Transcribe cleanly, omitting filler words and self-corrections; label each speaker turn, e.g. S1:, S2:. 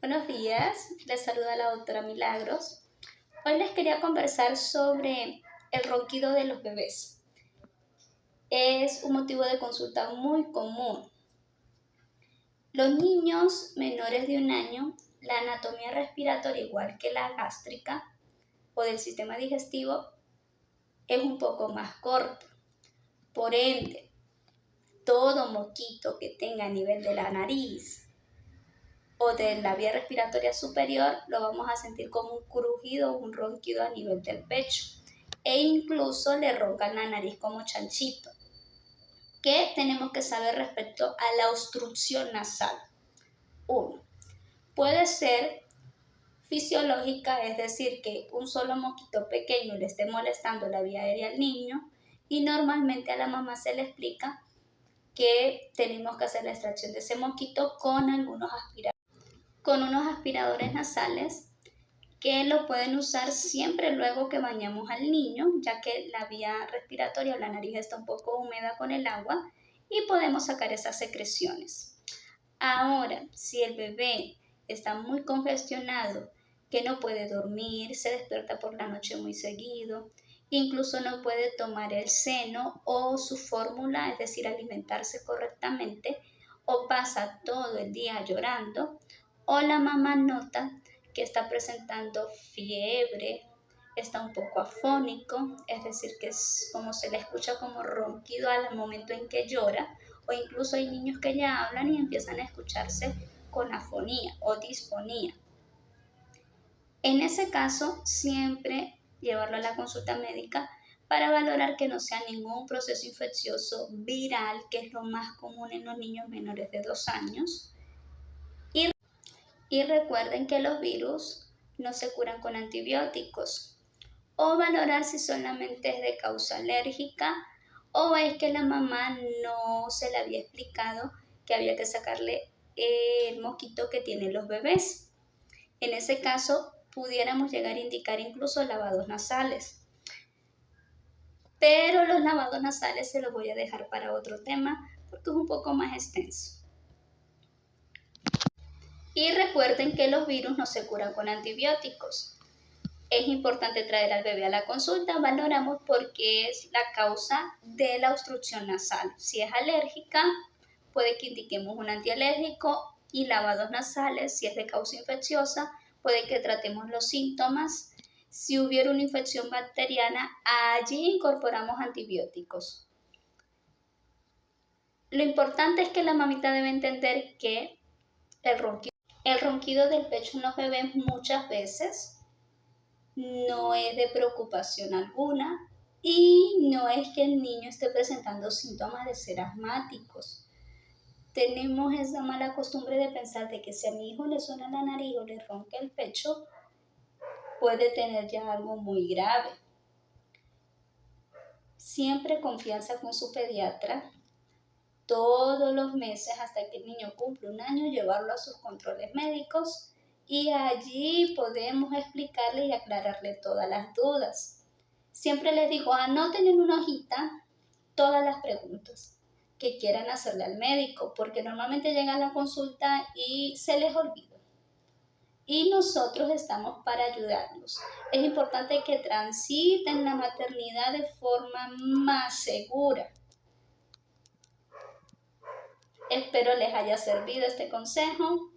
S1: Buenos días, les saluda la doctora Milagros. Hoy les quería conversar sobre el ronquido de los bebés. Es un motivo de consulta muy común. Los niños menores de 1 año, la anatomía respiratoria, igual que la gástrica o del sistema digestivo, es un poco más corto. Por ende, todo moquito que tenga a nivel de la nariz o de la vía respiratoria superior, lo vamos a sentir como un crujido o un ronquido a nivel del pecho. E incluso le roncan la nariz como chanchito. ¿Qué tenemos que saber respecto a la obstrucción nasal? 1. Puede ser fisiológica, es decir, que un solo moquito pequeño le esté molestando la vía aérea al niño y normalmente a la mamá se le explica que tenemos que hacer la extracción de ese moquito con unos aspiradores nasales que lo pueden usar siempre luego que bañamos al niño, ya que la vía respiratoria o la nariz está un poco húmeda con el agua y podemos sacar esas secreciones. Ahora, si el bebé está muy congestionado, que no puede dormir, se despierta por la noche muy seguido, incluso no puede tomar el seno o su fórmula, es decir, alimentarse correctamente, o pasa todo el día llorando, o la mamá nota que está presentando fiebre, está un poco afónico, es decir, que es como se le escucha como ronquido al momento en que llora, o incluso hay niños que ya hablan y empiezan a escucharse con afonía o disfonía. En ese caso, siempre llevarlo a la consulta médica para valorar que no sea ningún proceso infeccioso viral, que es lo más común en los niños menores de 2 años. Y recuerden que los virus no se curan con antibióticos. O valorar si solamente es de causa alérgica o es que la mamá no se le había explicado que había que sacarle el mosquito que tienen los bebés. En ese caso, pudiéramos llegar a indicar incluso lavados nasales. Pero los lavados nasales se los voy a dejar para otro tema porque es un poco más extenso. Y recuerden que los virus no se curan con antibióticos. Es importante traer al bebé a la consulta, valoramos por qué es la causa de la obstrucción nasal. Si es alérgica, puede que indiquemos un antialérgico y lavados nasales. Si es de causa infecciosa, puede que tratemos los síntomas. Si hubiera una infección bacteriana, allí incorporamos antibióticos. Lo importante es que la mamita debe entender que el ronquido del pecho en los bebés muchas veces no es de preocupación alguna y no es que el niño esté presentando síntomas de ser asmáticos. Tenemos esa mala costumbre de pensar de que si a mi hijo le suena la nariz o le ronca el pecho, puede tener ya algo muy grave. Siempre confianza con su pediatra, todos los meses hasta que el niño cumple 1 año, llevarlo a sus controles médicos y allí podemos explicarle y aclararle todas las dudas. Siempre les digo, anoten en una hojita todas las preguntas que quieran hacerle al médico, porque normalmente llegan a la consulta y se les olvida. Y nosotros estamos para ayudarlos. Es importante que transiten la maternidad de forma más segura. Espero les haya servido este consejo.